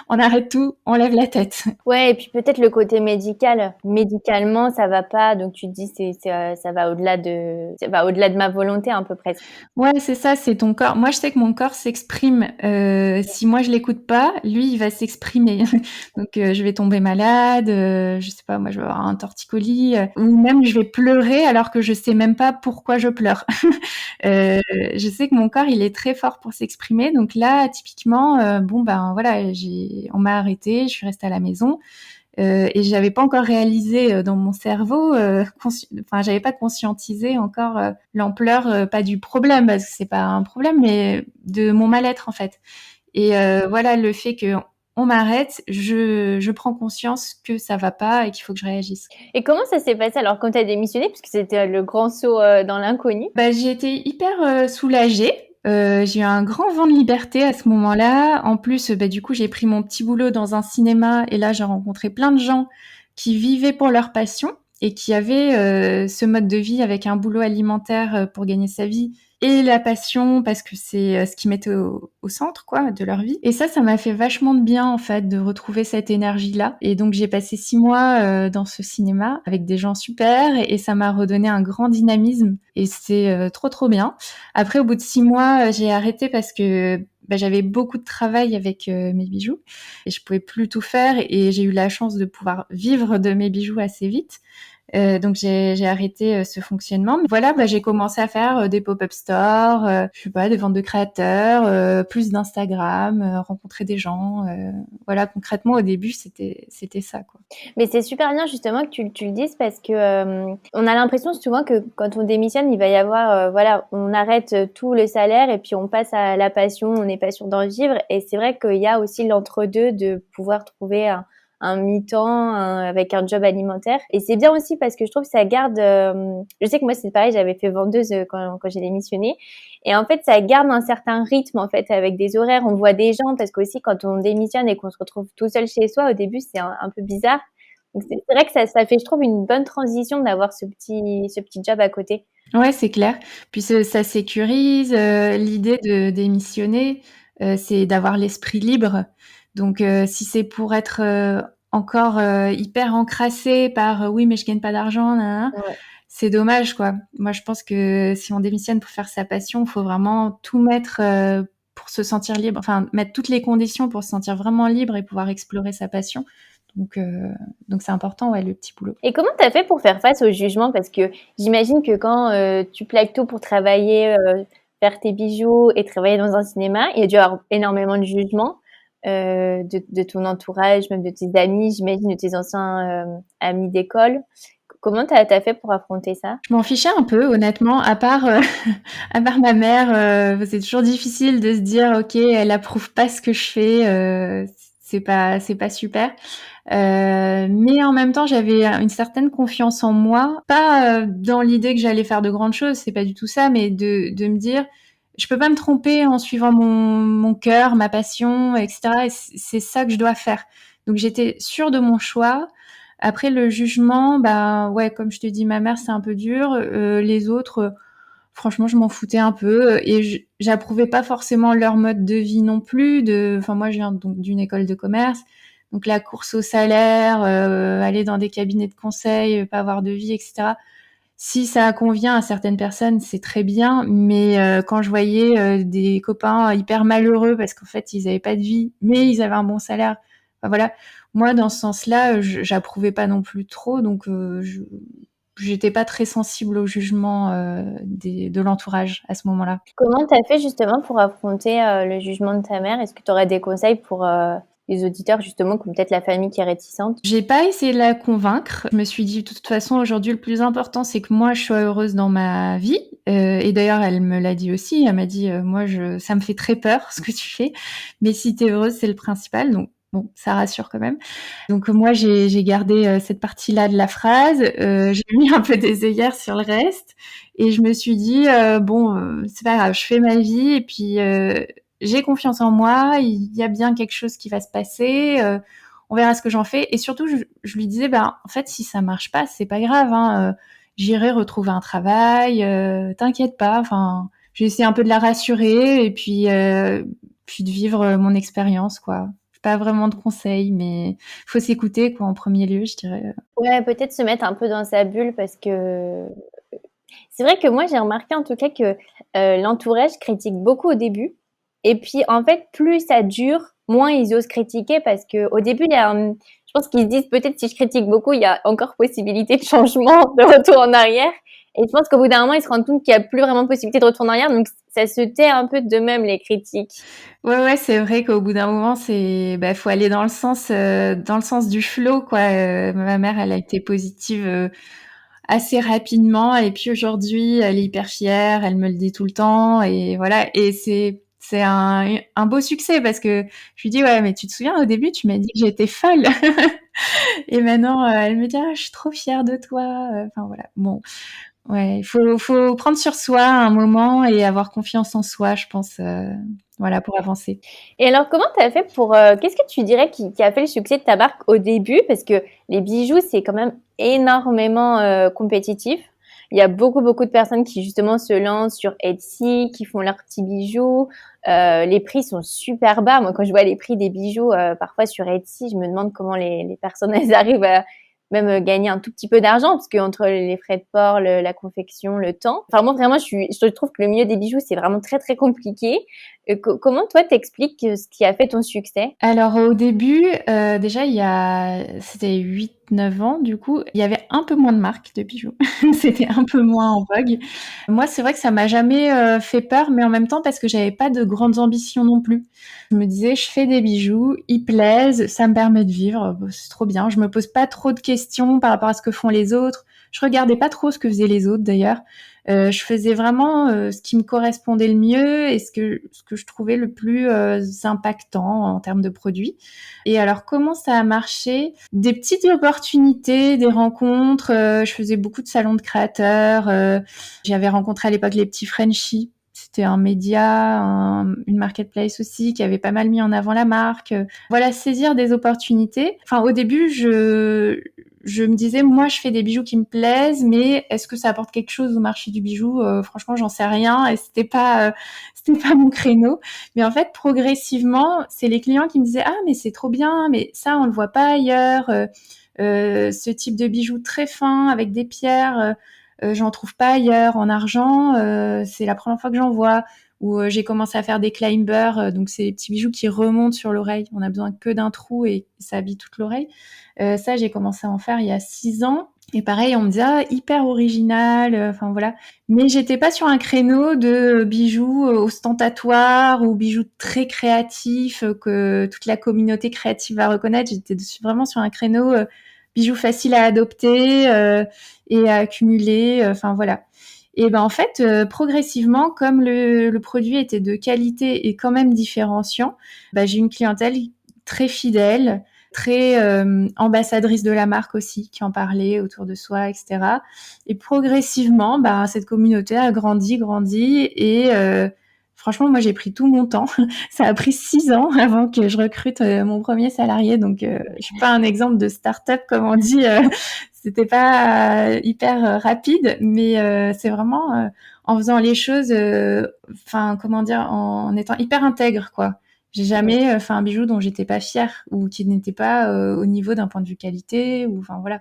Speaker 2: on arrête tout, on lève la tête.
Speaker 1: Ouais, et puis peut-être le côté médical. Médicalement, ça va pas, donc tu te dis ça va au-delà de ma volonté un peu presque.
Speaker 2: Ouais, c'est ça, c'est ton corps. Moi, je sais que mon corps s'exprime. Si moi je l'écoute pas, lui, il va s'exprimer. Donc, je vais tomber malade. Je sais pas, moi, je vais avoir un torticolis, ou même je vais pleurer alors que je sais même pas pourquoi je pleure. Euh, je sais que mon corps, il est très fort pour s'exprimer. Donc là, typiquement, bon ben voilà, on m'a arrêtée, je suis restée à la maison. Et j'avais pas encore réalisé dans mon cerveau, enfin j'avais pas conscientisé encore l'ampleur, pas du problème parce que c'est pas un problème, mais de mon mal-être en fait. Et voilà, le fait que on m'arrête, je prends conscience que ça va pas et qu'il faut que je réagisse.
Speaker 1: Et comment ça s'est passé alors quand tu as démissionné, puisque c'était le grand saut dans l'inconnu?
Speaker 2: Bah, j'ai été hyper soulagée. J'ai eu un grand vent de liberté à ce moment-là. En plus, bah, du coup, j'ai pris mon petit boulot dans un cinéma et là, j'ai rencontré plein de gens qui vivaient pour leur passion et qui avaient ce mode de vie avec un boulot alimentaire pour gagner sa vie et la passion parce que c'est ce qui mettait au centre quoi de leur vie. Et ça m'a fait vachement de bien en fait de retrouver cette énergie-là. Et donc j'ai passé 6 mois dans ce cinéma avec des gens super et ça m'a redonné un grand dynamisme et c'est trop bien. Après au bout de 6 mois, j'ai arrêté parce que bah, j'avais beaucoup de travail avec mes bijoux et je pouvais plus tout faire et j'ai eu la chance de pouvoir vivre de mes bijoux assez vite. Donc j'ai arrêté ce fonctionnement. Mais voilà, bah, j'ai commencé à faire des pop-up stores, je sais pas, des ventes de créateurs, plus d'Instagram, rencontrer des gens. Voilà, concrètement au début c'était ça quoi.
Speaker 1: Mais c'est super bien justement que tu le dises parce que on a l'impression souvent que quand on démissionne, il va y avoir, voilà, on arrête tout le salaire et puis on passe à la passion, on n'est pas sûr d'en vivre. Et c'est vrai qu'il y a aussi l'entre-deux de pouvoir trouver un mi-temps avec un job alimentaire. Et c'est bien aussi parce que je trouve que ça garde, je sais que moi c'est pareil, j'avais fait vendeuse quand j'ai démissionné. Et en fait, ça garde un certain rythme en fait avec des horaires. On voit des gens parce qu'aussi quand on démissionne et qu'on se retrouve tout seul chez soi, au début c'est un peu bizarre. Donc c'est vrai que ça fait, je trouve, une bonne transition d'avoir ce petit job à côté.
Speaker 2: Ouais, c'est clair. Puis ça sécurise. L'idée de démissionner, c'est d'avoir l'esprit libre. Donc, si c'est pour être encore hyper encrassé par oui, mais je gagne pas d'argent, nanana,
Speaker 1: Ouais.
Speaker 2: c'est dommage, quoi. Moi, je pense que si on démissionne pour faire sa passion, il faut vraiment tout mettre pour se sentir libre. Enfin, mettre toutes les conditions pour se sentir vraiment libre et pouvoir explorer sa passion. Donc c'est important, ouais, le petit boulot.
Speaker 1: Et comment tu as fait pour faire face au jugement? Parce que j'imagine que quand tu plaques tout pour travailler, faire tes bijoux et travailler dans un cinéma, il y a dû avoir énormément de jugement de ton entourage, même de tes amis, j'imagine de tes anciens amis d'école. Comment t'as fait pour affronter ça?
Speaker 2: Je m'en fichais un peu, honnêtement, à part, à part ma mère, c'est toujours difficile de se dire: «OK, elle approuve pas ce que je fais, c'est pas super». Mais en même temps, j'avais une certaine confiance en moi, pas, dans l'idée que j'allais faire de grandes choses, c'est pas du tout ça, mais de me dire: «Je peux pas me tromper en suivant mon cœur, ma passion et cetera et c'est ça que je dois faire». Donc j'étais sûre de mon choix. Après le jugement, bah, ouais, comme je te dis, ma mère, c'est un peu dur, les autres, franchement, je m'en foutais un peu et j'approuvais pas forcément leur mode de vie non plus. Enfin, moi, je viens donc d'une école de commerce, donc la course au salaire, aller dans des cabinets de conseil, pas avoir de vie, etc. Si ça convient à certaines personnes, c'est très bien, mais quand je voyais des copains hyper malheureux parce qu'en fait, ils avaient pas de vie, mais ils avaient un bon salaire, enfin, voilà. Moi, dans ce sens-là, j'approuvais pas non plus trop, donc j'étais pas très sensible au jugement de l'entourage à ce moment-là.
Speaker 1: Comment tu as fait justement pour affronter le jugement de ta mère? Est-ce que tu aurais des conseils pour les auditeurs justement, comme peut-être la famille qui est réticente?
Speaker 2: J'ai pas essayé de la convaincre. Je me suis dit, de toute façon, aujourd'hui, le plus important, c'est que moi, je sois heureuse dans ma vie. Et d'ailleurs, elle me l'a dit aussi. Elle m'a dit, moi, ça me fait très peur ce que tu fais, mais si t'es heureuse, c'est le principal. Donc, bon, ça rassure quand même. Donc, moi, j'ai gardé cette partie-là de la phrase. J'ai mis un peu des œillères sur le reste. Et je me suis dit, bon, c'est pas grave, je fais ma vie. Et puis, j'ai confiance en moi. Il y a bien quelque chose qui va se passer. On verra ce que j'en fais. Et surtout, je lui disais, ben, en fait, si ça marche pas, c'est pas grave, hein, j'irai retrouver un travail, t'inquiète pas. Enfin, j'ai essayé un peu de la rassurer et puis de vivre mon expérience, quoi. Pas vraiment de conseils, mais faut s'écouter, quoi, en premier lieu, je dirais.
Speaker 1: Ouais, peut-être se mettre un peu dans sa bulle parce que c'est vrai que moi j'ai remarqué en tout cas que l'entourage critique beaucoup au début et puis en fait plus ça dure, moins ils osent critiquer parce que au début je pense qu'ils se disent peut-être si je critique beaucoup il y a encore possibilité de changement, de retour en arrière et je pense qu'au bout d'un moment ils se rendent compte qu'il y a plus vraiment possibilité de retour en arrière donc ça se tait un peu de même les critiques.
Speaker 2: Ouais, c'est vrai qu'au bout d'un moment, faut aller dans le sens du flow, quoi. Ma mère, elle a été positive assez rapidement et puis aujourd'hui, elle est hyper fière, elle me le dit tout le temps et voilà. Et c'est un beau succès parce que je lui dis ouais, mais tu te souviens au début, tu m'as dit que j'étais folle et maintenant, elle me dit ah, je suis trop fière de toi. Enfin voilà. Bon, ouais, il faut prendre sur soi un moment et avoir confiance en soi, je pense. Voilà, pour avancer.
Speaker 1: Et alors, comment tu as fait pour... qu'est-ce que tu dirais qui a fait le succès de ta marque au début? Parce que les bijoux, c'est quand même énormément compétitif. Il y a beaucoup, beaucoup de personnes qui justement se lancent sur Etsy, qui font leurs petits bijoux. Les prix sont super bas. Moi, quand je vois les prix des bijoux parfois sur Etsy, je me demande comment les personnes elles arrivent à même gagner un tout petit peu d'argent, parce que entre les frais de port, la confection, le temps. Enfin, moi, vraiment, je trouve que le milieu des bijoux, c'est vraiment très, très compliqué. Comment toi t'expliques ce qui a fait ton succès?
Speaker 2: Alors au début, déjà c'était 8, 9 ans du coup, il y avait un peu moins de marques de bijoux. C'était un peu moins en vogue. Moi, c'est vrai que ça m'a jamais, fait peur, mais en même temps parce que j'avais pas de grandes ambitions non plus. Je me disais: «Je fais des bijoux, ils plaisent, ça me permet de vivre, bah, c'est trop bien». Je me pose pas trop de questions par rapport à ce que font les autres. Je regardais pas trop ce que faisaient les autres d'ailleurs. Je faisais vraiment ce qui me correspondait le mieux et ce que je trouvais le plus impactant en termes de produits. Et alors, comment ça a marché? Des petites opportunités, des rencontres. Je faisais beaucoup de salons de créateurs. J'avais rencontré à l'époque les petits Frenchies. C'était un média, une marketplace aussi, qui avait pas mal mis en avant la marque. Voilà, saisir des opportunités. Enfin, au début, je me disais, moi, je fais des bijoux qui me plaisent, mais est-ce que ça apporte quelque chose au marché du bijou? Franchement, j'en sais rien, et c'était pas mon créneau. Mais en fait, progressivement, c'est les clients qui me disaient, ah, mais c'est trop bien, mais ça, on le voit pas ailleurs. Ce type de bijoux très fin avec des pierres, j'en trouve pas ailleurs en argent. C'est la première fois que j'en vois. Où j'ai commencé à faire des climbers, donc c'est des petits bijoux qui remontent sur l'oreille. On a besoin que d'un trou et ça habille toute l'oreille. Ça, j'ai commencé à en faire il y a 6 ans. Et pareil, on me disait, ah, hyper original, enfin voilà. Mais j'étais pas sur un créneau de bijoux ostentatoires ou bijoux très créatifs que toute la communauté créative va reconnaître. J'étais vraiment sur un créneau bijoux faciles à adopter et à accumuler, enfin voilà. Et ben en fait, progressivement, comme le produit était de qualité et quand même différenciant, bah, j'ai une clientèle très fidèle, très ambassadrice de la marque aussi, qui en parlait autour de soi, etc. Et progressivement, bah, cette communauté a grandi et Franchement, moi, j'ai pris tout mon temps. Ça a pris 6 ans avant que je recrute mon premier salarié. Donc, je suis pas un exemple de start-up, comme on dit. C'était pas hyper rapide, mais c'est vraiment en faisant les choses, enfin, comment dire, en étant hyper intègre, quoi. J'ai jamais fait un bijou dont j'étais pas fière ou qui n'était pas au niveau d'un point de vue qualité ou enfin voilà.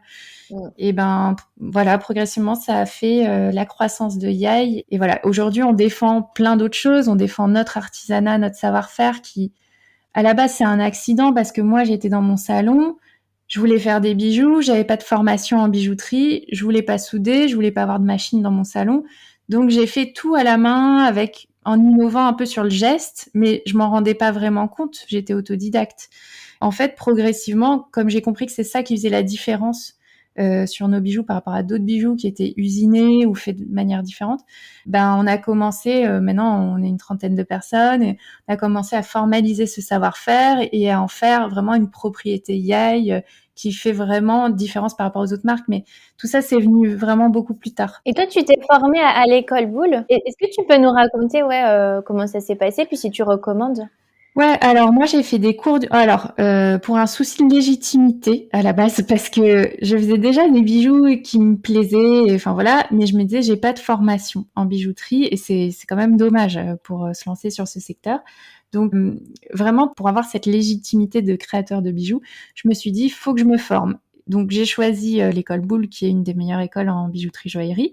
Speaker 2: Et ben voilà, progressivement ça a fait la croissance de Yai et voilà, aujourd'hui on défend plein d'autres choses, on défend notre artisanat, notre savoir-faire qui à la base c'est un accident parce que moi j'étais dans mon salon, je voulais faire des bijoux, j'avais pas de formation en bijouterie, je voulais pas souder, je voulais pas avoir de machine dans mon salon. Donc j'ai fait tout à la main avec en innovant un peu sur le geste, mais je m'en rendais pas vraiment compte, j'étais autodidacte. En fait, progressivement, comme j'ai compris que c'est ça qui faisait la différence sur nos bijoux par rapport à d'autres bijoux qui étaient usinés ou faits de manière différente, ben on a commencé, maintenant on est une trentaine de personnes, et on a commencé à formaliser ce savoir-faire et à en faire vraiment une propriété Yai qui fait vraiment différence par rapport aux autres marques. Mais tout ça, c'est venu vraiment beaucoup plus tard.
Speaker 1: Et toi, tu t'es formée à l'école Boulle. Est-ce que tu peux nous raconter comment ça s'est passé, puis si tu recommandes?
Speaker 2: Ouais, alors moi j'ai fait des cours alors pour un souci de légitimité à la base parce que je faisais déjà des bijoux qui me plaisaient, enfin voilà, mais je me disais j'ai pas de formation en bijouterie et c'est quand même dommage pour se lancer sur ce secteur. Donc vraiment pour avoir cette légitimité de créateur de bijoux, je me suis dit faut que je me forme. Donc j'ai choisi l'école Boulle qui est une des meilleures écoles en bijouterie joaillerie.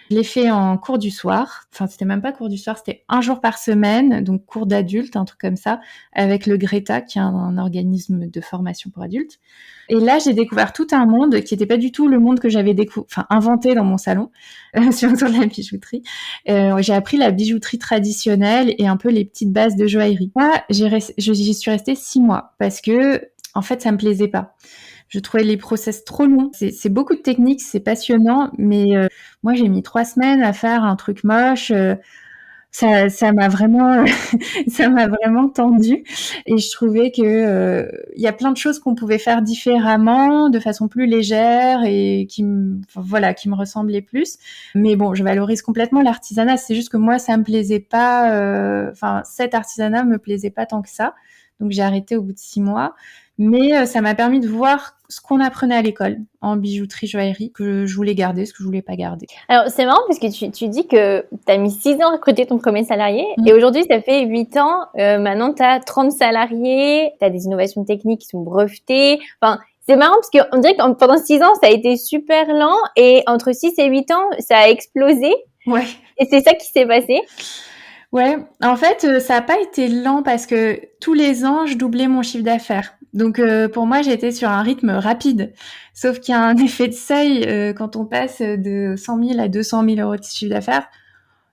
Speaker 2: Je l'ai fait en cours du soir. Enfin, c'était même pas cours du soir, c'était un jour par semaine, donc cours d'adultes, un truc comme ça, avec le Greta, qui est un organisme de formation pour adultes. Et là, j'ai découvert tout un monde qui n'était pas du tout le monde que j'avais inventé dans mon salon, surtout la bijouterie. J'ai appris la bijouterie traditionnelle et un peu les petites bases de joaillerie. Moi, j'y suis restée 6 mois parce que, en fait, ça me plaisait pas. Je trouvais les process trop longs. C'est beaucoup de techniques, c'est passionnant, mais moi j'ai mis 3 semaines à faire un truc moche. Ça m'a vraiment, ça m'a vraiment tendu. Et je trouvais que il y a plein de choses qu'on pouvait faire différemment, de façon plus légère et voilà, qui me ressemblaient plus. Mais bon, je valorise complètement l'artisanat. C'est juste que moi, ça me plaisait pas. Enfin, cet artisanat me plaisait pas tant que ça. Donc j'ai arrêté au bout de 6 mois. Mais ça m'a permis de voir ce qu'on apprenait à l'école en bijouterie joaillerie, que je voulais garder, ce que je voulais pas garder.
Speaker 1: Alors, c'est marrant parce que tu dis que tu as mis 6 ans à recruter ton premier salarié et aujourd'hui, ça fait 8 ans. Maintenant, tu as 30 salariés, tu as des innovations techniques qui sont brevetées. Enfin, c'est marrant parce qu'on dirait que pendant 6 ans, ça a été super lent et entre 6 et 8 ans, ça a explosé.
Speaker 2: Ouais.
Speaker 1: Et c'est ça qui s'est passé.
Speaker 2: Ouais, en fait, ça a pas été lent parce que tous les ans, je doublais mon chiffre d'affaires. Donc pour moi, j'étais sur un rythme rapide. Sauf qu'il y a un effet de seuil quand on passe de 100 000 à 200 000 euros de chiffre d'affaires.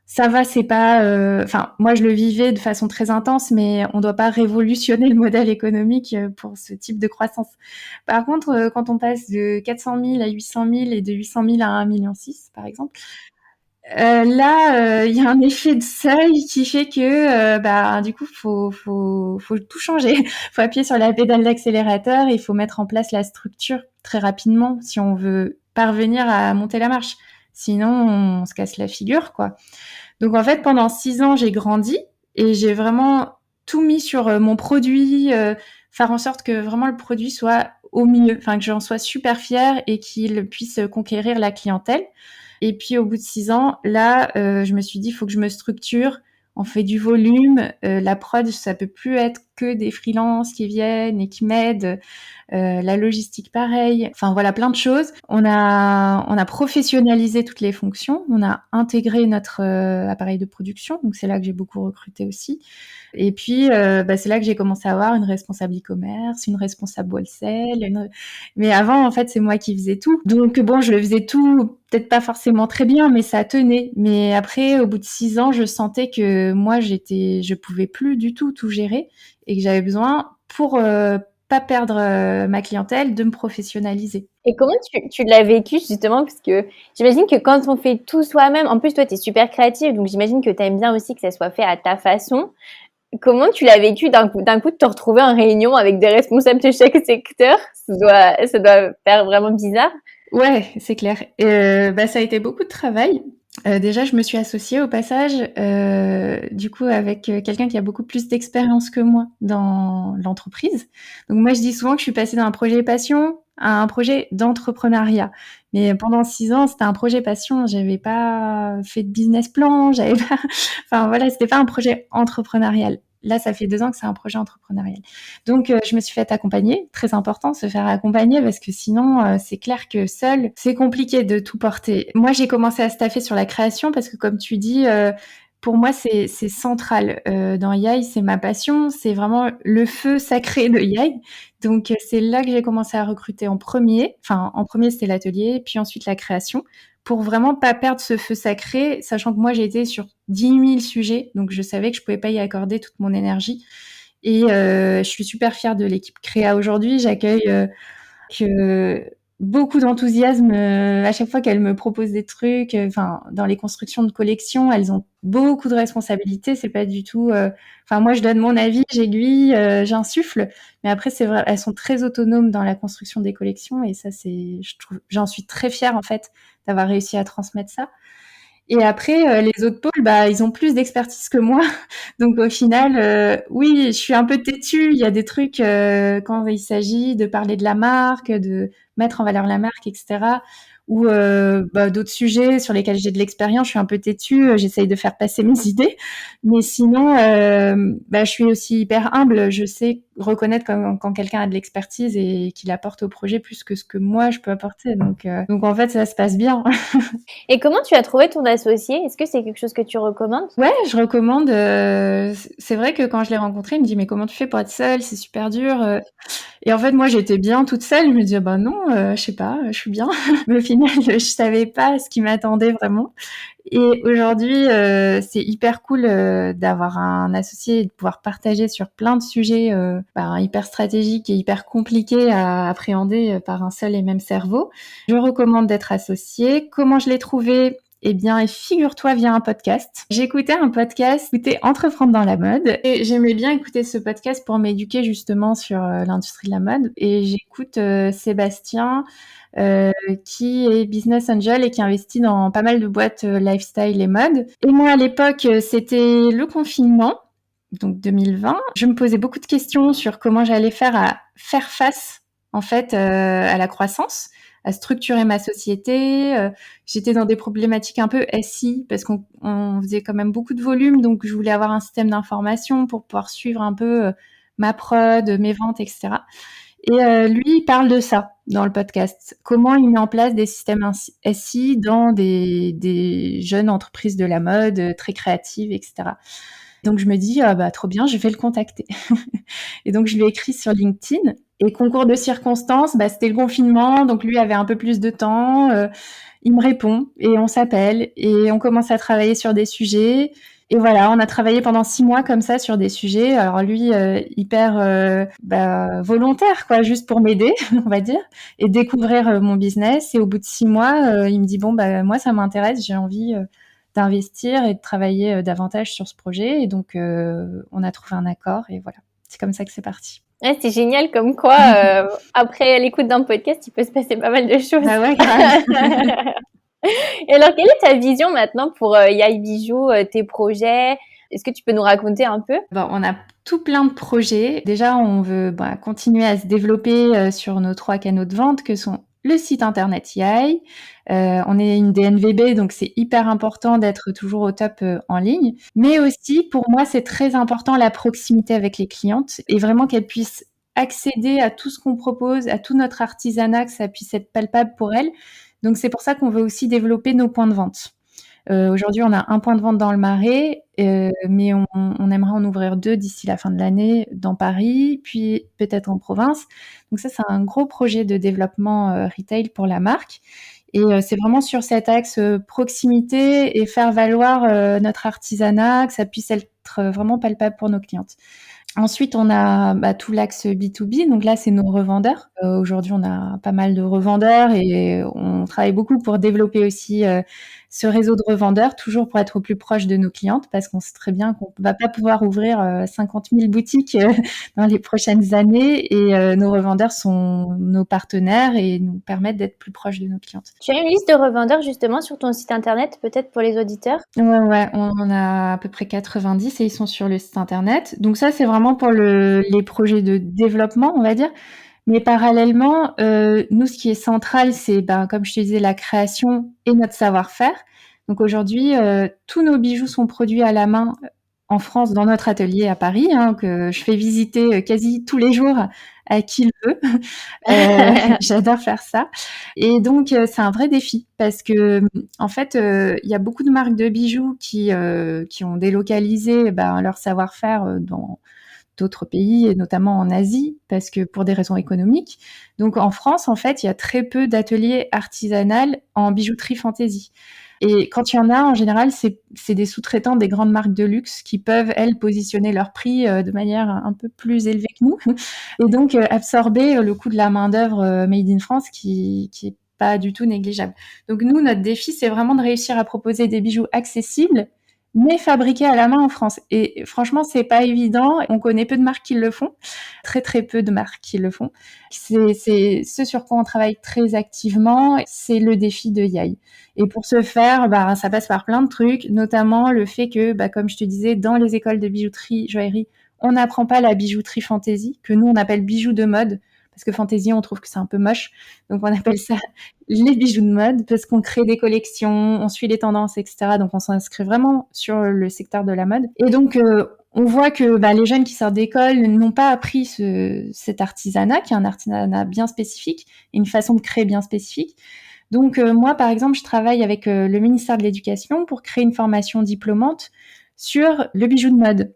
Speaker 2: Ça va, c'est pas. Enfin, moi, je le vivais de façon très intense, mais on doit pas révolutionner le modèle économique pour ce type de croissance. Par contre, quand on passe de 400 000 à 800 000 et de 800 000 à 1,6 million, par exemple, là, il y a un effet de seuil qui fait que, du coup, faut tout changer. Faut appuyer sur la pédale d'accélérateur et il faut mettre en place la structure très rapidement si on veut parvenir à monter la marche. Sinon, on se casse la figure, quoi. Donc, en fait, pendant 6 ans, j'ai grandi et j'ai vraiment tout mis sur mon produit, faire en sorte que vraiment le produit soit au mieux, enfin que j'en sois super fière et qu'il puisse conquérir la clientèle. Et puis au bout de 6 ans, là, je me suis dit, il faut que je me structure. On fait du volume. La prod, ça peut plus être que des freelances qui viennent et qui m'aident. La logistique, pareil. Enfin voilà, plein de choses. On a professionnalisé toutes les fonctions. On a intégré notre appareil de production. Donc c'est là que j'ai beaucoup recruté aussi. Et puis c'est là que j'ai commencé à avoir une responsable e-commerce, une responsable wholesale. Mais avant, en fait, c'est moi qui faisais tout. Donc bon, je le faisais tout, peut-être pas forcément très bien, mais ça tenait. Mais après, au bout de 6 ans, je sentais que moi, je pouvais plus du tout gérer et que j'avais besoin pour pas perdre ma clientèle, de me professionnaliser.
Speaker 1: Et comment tu l'as vécu justement? Parce que j'imagine que quand on fait tout soi-même, en plus toi tu es super créative, donc j'imagine que tu aimes bien aussi que ça soit fait à ta façon. Comment tu l'as vécu d'un coup de te retrouver en réunion avec des responsables de chaque secteur? Ça doit faire vraiment bizarre.
Speaker 2: Ouais, c'est clair. Ça a été beaucoup de travail. Déjà, je me suis associée au passage, du coup, avec quelqu'un qui a beaucoup plus d'expérience que moi dans l'entreprise. Donc moi, je dis souvent que je suis passée d'un projet passion à un projet d'entrepreneuriat. Mais pendant 6 ans, c'était un projet passion. J'avais pas fait de business plan, j'avais pas, enfin voilà, c'était pas un projet entrepreneurial. Là, ça fait 2 ans que c'est un projet entrepreneurial. Donc, je me suis fait accompagner. Très important, se faire accompagner parce que sinon, c'est clair que seul, c'est compliqué de tout porter. Moi, j'ai commencé à staffer sur la création parce que, comme tu dis, pour moi, c'est central. Dans Yai, c'est ma passion. C'est vraiment le feu sacré de Yai. Donc, c'est là que j'ai commencé à recruter en premier. Enfin, en premier, c'était l'atelier, puis ensuite la création pour vraiment pas perdre ce feu sacré, sachant que moi, j'ai été sur 10 000 sujets, donc je savais que je pouvais pas y accorder toute mon énergie. Et je suis super fière de l'équipe créa aujourd'hui. J'accueille que beaucoup d'enthousiasme à chaque fois qu'elles me proposent des trucs. Enfin, dans les constructions de collections, elles ont beaucoup de responsabilités. C'est pas du tout. Enfin, moi, je donne mon avis, j'aiguille, j'insuffle, mais après, c'est vrai, elles sont très autonomes dans la construction des collections, et ça, je trouve, j'en suis très fière en fait d'avoir réussi à transmettre ça. Et après, les autres pôles, bah, ils ont plus d'expertise que moi. Donc au final, oui, je suis un peu têtue. Il y a des trucs quand il s'agit de parler de la marque, de mettre en valeur la marque, etc. Ou bah, d'autres sujets sur lesquels j'ai de l'expérience, je suis un peu têtue. J'essaye de faire passer mes idées. Mais sinon, bah, je suis aussi hyper humble. Je sais reconnaître quand quelqu'un a de l'expertise et qu'il apporte au projet plus que ce que moi je peux apporter. Donc en fait, ça se passe bien.
Speaker 1: Et comment tu as trouvé ton associé? Est-ce que c'est quelque chose que tu recommandes?
Speaker 2: Ouais, je recommande. C'est vrai que quand je l'ai rencontré, il me dit: «Mais comment tu fais pour être seule? C'est super dur». Et en fait, moi, j'étais bien toute seule. Je me disais: «Bah non, je sais pas, je suis bien». Mais au final, je savais pas ce qui m'attendait vraiment. Et aujourd'hui, c'est hyper cool, d'avoir un associé et de pouvoir partager sur plein de sujets, bah, hyper stratégiques et hyper compliqués à appréhender, par un seul et même cerveau. Je recommande d'être associé. Comment je l'ai trouvé? Eh bien, figure-toi via un podcast. J'écoutais un podcast, c'était Entreprendre dans la mode, et j'aimais bien écouter ce podcast pour m'éduquer justement sur l'industrie de la mode. Et j'écoute Sébastien, qui est business angel et qui investit dans pas mal de boîtes lifestyle et mode. Et moi, à l'époque, c'était le confinement, donc 2020. Je me posais beaucoup de questions sur comment j'allais faire face, en fait, à la croissance, à structurer ma société. J'étais dans des problématiques un peu SI parce qu'on faisait quand même beaucoup de volume, donc je voulais avoir un système d'information pour pouvoir suivre un peu ma prod, mes ventes, etc. Et lui, il parle de ça dans le podcast. Comment il met en place des systèmes SI dans des jeunes entreprises de la mode, très créatives, etc. Donc je me dis: «Ah bah, trop bien, je vais le contacter». Et donc je lui ai écrit sur LinkedIn, et concours de circonstances, bah, c'était le confinement, donc lui avait un peu plus de temps, il me répond et on s'appelle et on commence à travailler sur des sujets. Et voilà, on a travaillé pendant 6 mois comme ça sur des sujets. Alors lui, hyper, bah, volontaire quoi, juste pour m'aider, on va dire, et découvrir, mon business. Et au bout de 6 mois, il me dit: «Bon, bah, moi ça m'intéresse, j'ai envie, d'investir et de travailler, davantage sur ce projet». Et donc on a trouvé un accord et voilà. C'est comme ça que c'est parti.
Speaker 1: Ouais, c'est génial comme quoi, après l'écoute d'un podcast, il peut se passer pas mal de choses.
Speaker 2: Bah ouais, grave.
Speaker 1: Et alors, quelle est ta vision maintenant pour Yai Bijou, tes projets? Est-ce que tu peux nous raconter un peu?
Speaker 2: Bon, on a tout plein de projets. Déjà, on veut bah, continuer à se développer sur nos 3 canaux de vente que sont le site internet Yai. On est une DNVB, donc c'est hyper important d'être toujours au top en ligne. Mais aussi, pour moi, c'est très important la proximité avec les clientes et vraiment qu'elles puissent accéder à tout ce qu'on propose, à tout notre artisanat, que ça puisse être palpable pour elles. Donc c'est pour ça qu'on veut aussi développer nos points de vente. Aujourd'hui, on a un point de vente dans le Marais, mais on aimerait en ouvrir 2 d'ici la fin de l'année dans Paris, puis peut-être en province. Donc ça, c'est un gros projet de développement retail pour la marque. Et c'est vraiment sur cet axe proximité et faire valoir notre artisanat, que ça puisse être vraiment palpable pour nos clientes. Ensuite, on a bah, tout l'axe B2B. Donc là, c'est nos revendeurs. Aujourd'hui, on a pas mal de revendeurs et on travaille beaucoup pour développer aussi ce réseau de revendeurs, toujours pour être au plus proche de nos clientes, parce qu'on sait très bien qu'on va pas pouvoir ouvrir 50 000 boutiques dans les prochaines années, et nos revendeurs sont nos partenaires et nous permettent d'être plus proches de nos clientes.
Speaker 1: Tu as une liste de revendeurs justement sur ton site internet, peut-être pour les auditeurs?
Speaker 2: Ouais, on en a à peu près 90 et ils sont sur le site internet. Donc ça, c'est vraiment pour les projets de développement, on va dire. Mais parallèlement, nous, ce qui est central, c'est, comme je te disais, la création et notre savoir-faire. Donc aujourd'hui, tous nos bijoux sont produits à la main en France, dans notre atelier à Paris, hein, que je fais visiter quasi tous les jours à qui le veut. J'adore faire ça. Et donc, c'est un vrai défi parce que, en fait, il y a beaucoup de marques de bijoux qui ont délocalisé leur savoir-faire dans d'autres pays, et notamment en Asie, parce que pour des raisons économiques. Donc en France, en fait, il y a très peu d'ateliers artisanaux en bijouterie fantaisie. Et quand il y en a, en général, c'est des sous-traitants des grandes marques de luxe qui peuvent, elles, positionner leurs prix de manière un peu plus élevée que nous. Et donc, absorber le coût de la main-d'œuvre made in France qui est pas du tout négligeable. Donc nous, notre défi, c'est vraiment de réussir à proposer des bijoux accessibles, mais fabriqués à la main en France. Et franchement, c'est pas évident. On connaît peu de marques qui le font, très très peu de marques qui le font. C'est ce sur quoi on travaille très activement. C'est le défi de Yaï. Et pour ce faire, ça passe par plein de trucs, notamment le fait que, comme je te disais, dans les écoles de bijouterie, joaillerie, on n'apprend pas la bijouterie fantaisie, que nous on appelle bijoux de mode, parce que fantaisie, on trouve que c'est un peu moche. Donc on appelle ça les bijoux de mode, parce qu'on crée des collections, on suit les tendances, etc. Donc on s'inscrit vraiment sur le secteur de la mode. Et donc on voit que les jeunes qui sortent d'école n'ont pas appris cet artisanat, qui est un artisanat bien spécifique, et une façon de créer bien spécifique. Donc moi, par exemple, je travaille avec le ministère de l'Éducation pour créer une formation diplômante sur le bijou de mode.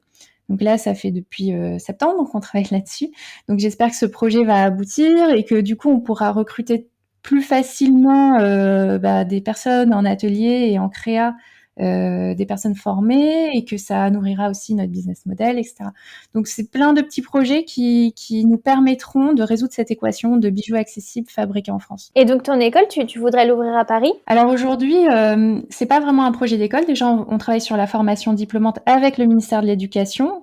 Speaker 2: Donc là, ça fait depuis septembre qu'on travaille là-dessus. Donc j'espère que ce projet va aboutir et que du coup, on pourra recruter plus facilement des personnes en atelier et en créa, des personnes formées, et que ça nourrira aussi notre business model, etc. Donc c'est plein de petits projets qui nous permettront de résoudre cette équation de bijoux accessibles fabriqués en France.
Speaker 1: Et donc ton école, tu voudrais l'ouvrir à Paris?
Speaker 2: Alors aujourd'hui, c'est pas vraiment un projet d'école. Déjà, on travaille sur la formation diplômante avec le ministère de l'Éducation,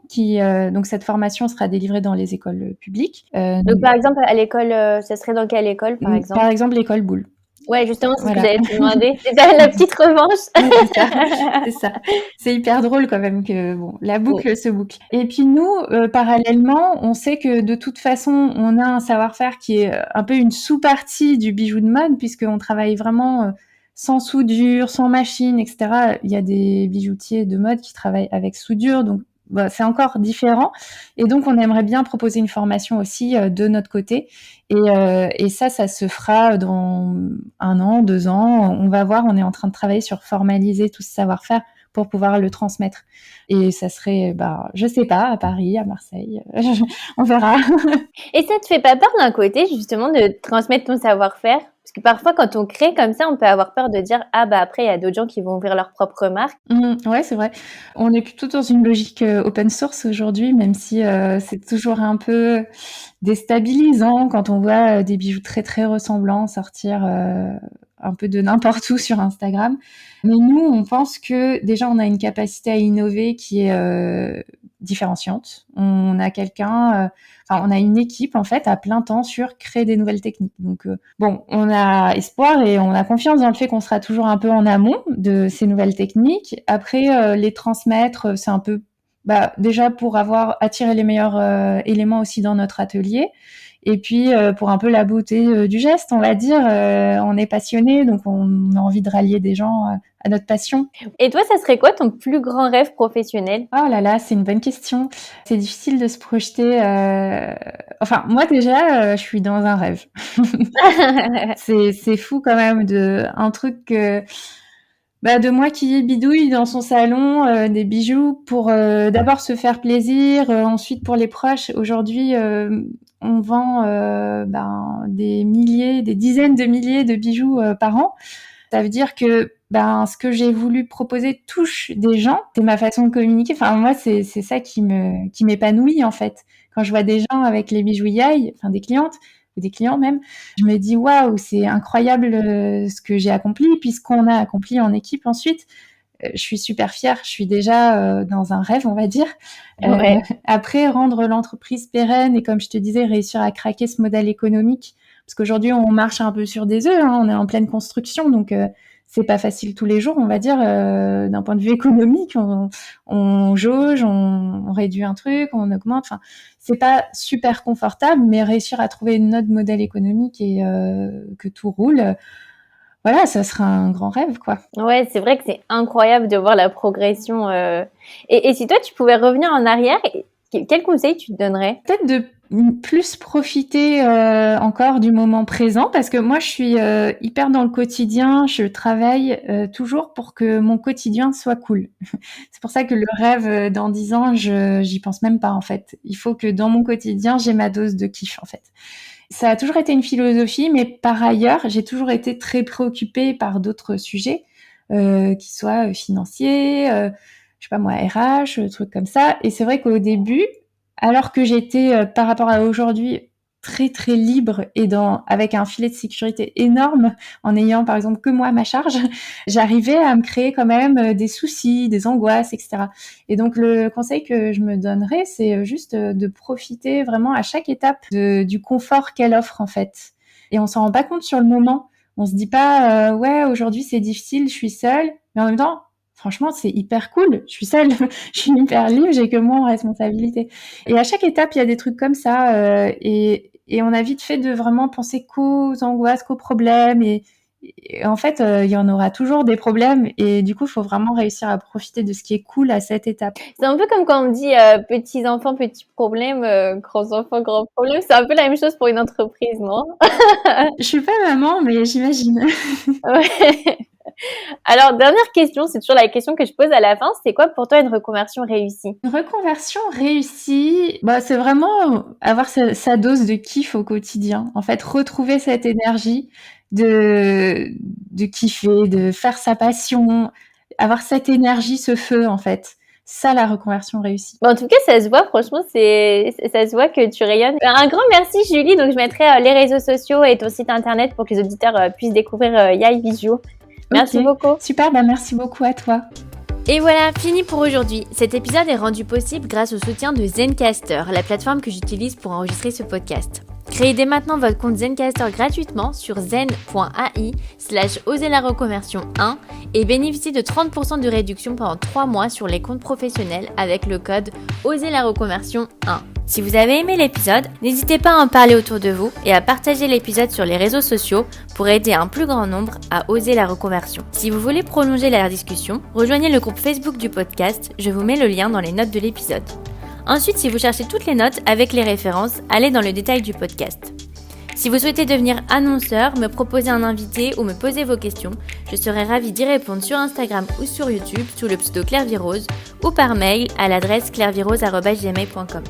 Speaker 2: donc cette formation sera délivrée dans les écoles publiques.
Speaker 1: Donc par exemple, à l'école, ça serait dans quelle école, par exemple?
Speaker 2: Par exemple, l'école Boulle.
Speaker 1: Ouais, justement, c'est ce que
Speaker 2: Voilà.
Speaker 1: j'allais te demander. C'est ça, la petite revanche.
Speaker 2: C'est ça. C'est hyper drôle quand même que la boucle se boucle. Et puis nous, parallèlement, on sait que de toute façon, on a un savoir-faire qui est un peu une sous-partie du bijou de mode, puisqu'on travaille vraiment sans soudure, sans machine, etc. Il y a des bijoutiers de mode qui travaillent avec soudure, donc c'est encore différent. Et donc, on aimerait bien proposer une formation aussi de notre côté. Et ça se fera dans 1 an, 2 ans. On va voir, on est en train de travailler sur formaliser tout ce savoir-faire pour pouvoir le transmettre. Et ça serait, je sais pas, à Paris, à Marseille, on verra.
Speaker 1: Et ça te fait pas peur d'un côté, justement, de transmettre ton savoir-faire? Parce que parfois, quand on crée comme ça, on peut avoir peur de dire « Ah, après, il y a d'autres gens qui vont ouvrir leur propre marque. »
Speaker 2: Ouais, c'est vrai. On est plutôt dans une logique open source aujourd'hui, même si c'est toujours un peu déstabilisant quand on voit des bijoux très très ressemblants sortir un peu de n'importe où sur Instagram. Mais nous, on pense que déjà on a une capacité à innover qui est différenciante. On a on a une équipe en fait à plein temps sur créer des nouvelles techniques. Donc on a espoir et on a confiance dans le fait qu'on sera toujours un peu en amont de ces nouvelles techniques. Après les transmettre, c'est un peu déjà pour avoir attiré les meilleurs éléments aussi dans notre atelier. Et puis pour un peu la beauté du geste, on va dire, on est passionné, donc on a envie de rallier des gens à notre passion.
Speaker 1: Et toi, ça serait quoi ton plus grand rêve professionnel?
Speaker 2: Oh là là, c'est une bonne question. C'est difficile de se projeter. Enfin, moi déjà, je suis dans un rêve. C'est fou quand même un truc de moi qui bidouille dans son salon des bijoux pour d'abord se faire plaisir, ensuite pour les proches. Aujourd'hui, on vend des milliers, des dizaines de milliers de bijoux par an. Ça veut dire que ce que j'ai voulu proposer touche des gens. C'est ma façon de communiquer. Enfin, moi, c'est ça qui m'épanouit en fait. Quand je vois des gens avec les bijoux Yaï, enfin des clientes, ou des clients même, je me dis waouh, c'est incroyable ce que j'ai accompli, puis ce qu'on a accompli en équipe ensuite. Je suis super fière, je suis déjà dans un rêve, on va dire.
Speaker 1: Ouais.
Speaker 2: Après, rendre l'entreprise pérenne et comme je te disais, réussir à craquer ce modèle économique, parce qu'aujourd'hui, on marche un peu sur des œufs, hein, on est en pleine construction, donc c'est pas facile tous les jours, on va dire, d'un point de vue économique, on jauge, on réduit un truc, on augmente, enfin, c'est pas super confortable, mais réussir à trouver notre modèle économique et que tout roule, voilà, ça sera un grand rêve, quoi.
Speaker 1: Ouais, c'est vrai que c'est incroyable de voir la progression. Et si toi, tu pouvais revenir en arrière, quel conseil tu te donnerais?
Speaker 2: Peut-être de plus profiter encore du moment présent parce que moi je suis hyper dans le quotidien, je travaille toujours pour que mon quotidien soit cool. C'est pour ça que le rêve dans 10 ans, j'y pense même pas en fait. Il faut que dans mon quotidien, j'ai ma dose de kiff en fait. Ça a toujours été une philosophie, mais par ailleurs, j'ai toujours été très préoccupée par d'autres sujets, qui soient financiers, je sais pas moi, RH, trucs comme ça. Et c'est vrai qu'au début, alors que j'étais par rapport à aujourd'hui très très libre et avec un filet de sécurité énorme, en ayant par exemple que moi à ma charge, j'arrivais à me créer quand même des soucis, des angoisses, etc. Et donc le conseil que je me donnerais, c'est juste de profiter vraiment à chaque étape du confort qu'elle offre en fait. Et on s'en rend pas compte sur le moment. On se dit pas ouais aujourd'hui c'est difficile, je suis seule, mais en même temps franchement c'est hyper cool, je suis seule, je suis hyper libre, j'ai que moi en responsabilité. Et à chaque étape il y a des trucs comme ça et on a vite fait de vraiment penser qu'aux angoisses, qu'aux problèmes et en fait, il y en aura toujours des problèmes et du coup, il faut vraiment réussir à profiter de ce qui est cool à cette étape.
Speaker 1: C'est un peu comme quand on dit petits enfants, petits problèmes, grands enfants, grands problèmes. C'est un peu la même chose pour une entreprise, non?
Speaker 2: Je suis pas maman, mais j'imagine.
Speaker 1: Ouais. Alors, dernière question, c'est toujours la question que je pose à la fin. C'est quoi pour toi une reconversion réussie?
Speaker 2: Une reconversion réussie, bah, c'est vraiment avoir sa dose de kiff au quotidien. En fait, retrouver cette énergie de kiffer, de faire sa passion, avoir cette énergie, ce feu, en fait. Ça, la reconversion réussie.
Speaker 1: En tout cas, ça se voit, franchement, ça se voit que tu rayonnes. Un grand merci, Julie. Donc, je mettrai les réseaux sociaux et ton site internet pour que les auditeurs puissent découvrir Yai Bijou. Merci beaucoup.
Speaker 2: Super, bah merci beaucoup à toi.
Speaker 1: Et voilà, fini pour aujourd'hui. Cet épisode est rendu possible grâce au soutien de Zencastr, la plateforme que j'utilise pour enregistrer ce podcast. Créez dès maintenant votre compte Zencastr gratuitement sur zen.ai/oserlareconversion1 et bénéficiez de 30% de réduction pendant 3 mois sur les comptes professionnels avec le code oserlareconversion1. Si vous avez aimé l'épisode, n'hésitez pas à en parler autour de vous et à partager l'épisode sur les réseaux sociaux pour aider un plus grand nombre à oser la reconversion. Si vous voulez prolonger la discussion, rejoignez le groupe Facebook du podcast, je vous mets le lien dans les notes de l'épisode. Ensuite, si vous cherchez toutes les notes avec les références, allez dans le détail du podcast. Si vous souhaitez devenir annonceur, me proposer un invité ou me poser vos questions, je serai ravie d'y répondre sur Instagram ou sur YouTube sous le pseudo Claire Virose ou par mail à l'adresse clairevirose@gmail.com.